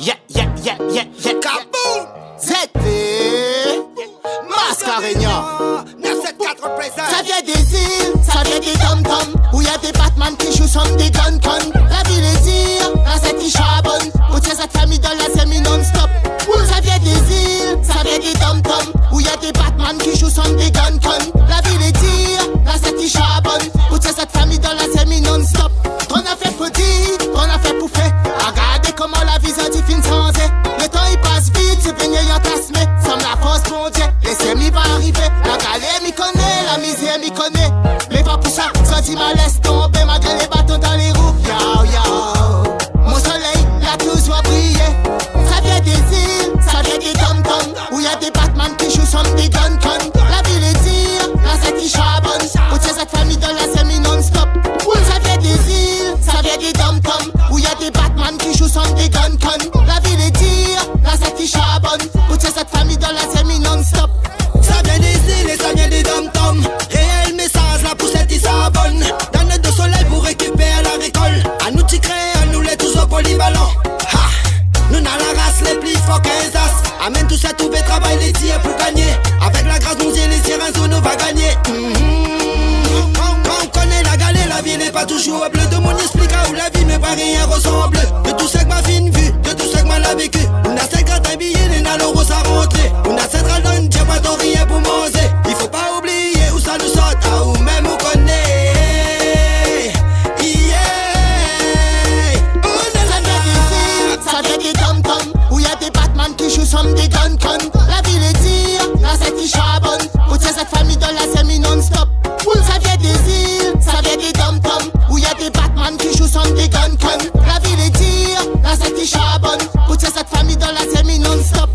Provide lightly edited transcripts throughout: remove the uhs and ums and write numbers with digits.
Yeah. Kaboom! ZP Mascarénia 974 présent. Ça vient des îles, ça vient des dom-toms, où y'a des Batman qui jouent comme des gun-con. La ville est dire, la Z qui charbonne, où tient cette famille dans la semi non-stop. Ça vient des îles, ça vient des dom-toms, où y'a des Batman qui jouent comme des gun-con. La ville est dire, la Z qui charbonne, où tient cette famille dans la semi non-stop. On a fait petit, on a fait pouffer. Regardez comment la vie s'en divine sans aide. Le temps il passe vite, c'est baigné en tasmé. Somme la force mon Dieu, les mi va arriver. La galère m'y connaît, la misère m'y connaît. Mais pas pour ça, senti ma laisse tomber malgré les bâtons dans les roues. Yo, mon soleil, l'a toujours brillé. Ça vient des îles, ça vient des dom-toms, où y'a des Batman qui jouent comme des gun-con. La ville est dire, la Z qui charbonne, où tient cette famille dans la semi non-stop. Ça vient des îles, ça vient des dom-toms, où y'a des Batman qui jouent comme des gun-con. La ville est dire, la Z qui charbonne, où tient cette famille dans la semi non-stop. Ça vient des îles et ça vient des dom-toms. Réel message, la poussette il s'abonne. Dans notre de soleil pour récupérer la récolte. À nous t'y créer, à nous les tous au polyvalent. Ha! Nous n'a la race les plus forts qu'un as. Amène tout ça, tout fait travail les tirs pour gagner. Avec la grâce nous les tirs un zone nous va gagner. Quand on connaît la galère, la vie n'est pas toujours bleu. De mon explique où la vie mais pas rien ressemble. De tout ça que ma fine vue, de tout ça que ma l'a vécu. On a 50 billets, les n'a l'euro ça rentré. On a 7 ralons, j'ai pas de rien pour manger. Il faut pas oublier où ça nous sort, à où même on connaît. Yeah. Ça vient des dom-toms, où y'a des Batman qui jouent comme des gun-con. La ville est dire, la Z qui charbonne, où tient cette famille dans la semi non-stop. Ça vient des îles, ça vient des dom-toms, où y'a des Batman qui jouent comme des gun-con. La ville est dire, la Z qui charbonne, où tient cette famille dans la semi non-stop.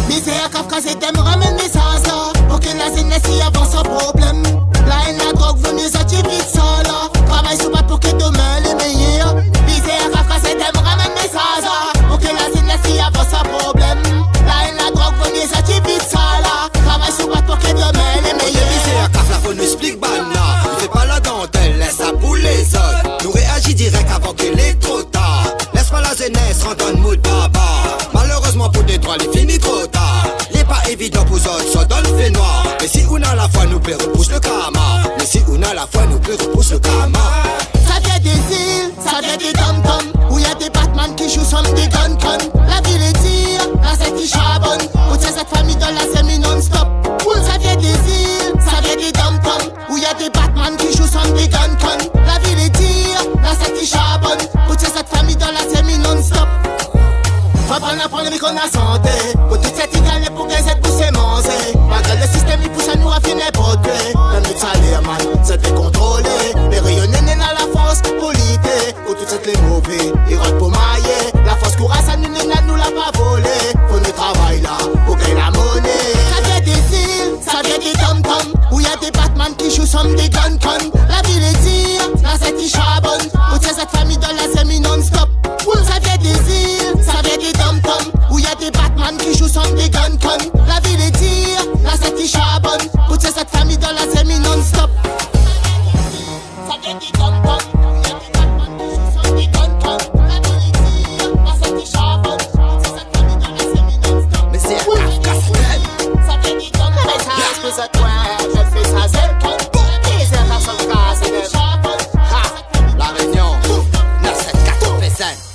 Misère, Kafka, c'est thème, ramène mes sasa, pour que la jeunesse y avance sans problème. La haine, la drogue, vous nous activez ça là. Travaille sous pas pour que demain les meilleurs. Misère, Kafka, c'est thème, ramène mes sasa, pour que la jeunesse y avance sans problème. La haine, la drogue, vous nous activez ça là. Travaille sous pas pour que demain les meilleurs. Misère, Kafka, faut nous explique banna. Il fait pas la dentelle, laisse ça pour les autres. Nous réagit direct avant qu'il est trop tard. Laisse pas la jeunesse rentrer en mood baba. Malheureusement pour Détroit, les finis trop tard. Il est pas évident pour autres, ça donne le fait noir. Mais si on a la foi, nous peut repousse le karma. Mais si on a la foi, nous peut repousse le karma. Ça vient des îles, ça vient des dom-toms, où y'a des Batman qui jouent comme des gun-con. La ville est dire, la Z qui charbonne, où tient cette famille dans la semi non-stop. Ça vient des îles, ça vient des dom-toms, où y'a des Batman qui jouent comme des gun-con. La ville est dire, la Z qui charbonne, où tient cette famille dans la semi non-stop. Faut pas apprendre mais qu'on a santé, pour toute cette égale pour qu'elles aient poussé manger. Malgré le système il pousse à nous raffiner n'importe quoi. Même le salaire man, c'est décontrôlé. Mais rayonner n'est pas la force polité. Pour toutes cette les mauvais, ils rentrent pour mailler. La force courage à nous nous l'a pas volé. Faut nous travailler là, pour gagner la monnaie. Ça vient des îles, ça vient des dom-toms, où y'a des Batman qui jouent comme des gun-con. La ville est dire, la Z qui charbonne, où tient cette famille dans la semi non-stop. Ça vient des îles, ça vient des dom-toms, où y'a des Batman qui jouent comme des gun-con. La ville est dire, la Z qui charbonne, où tient cette famille dans la semi non-stop. Ça vient des dom-toms, où y'a des Batman qui jouent comme des gun-con. La ville est dire, la Z qui charbonne, où tient cette famille dans la semi non-stop. Mais c'est Kafka, ça vient des dom-toms, où ça toi, elle fait ça, c'est con. La Réunion 974 présent.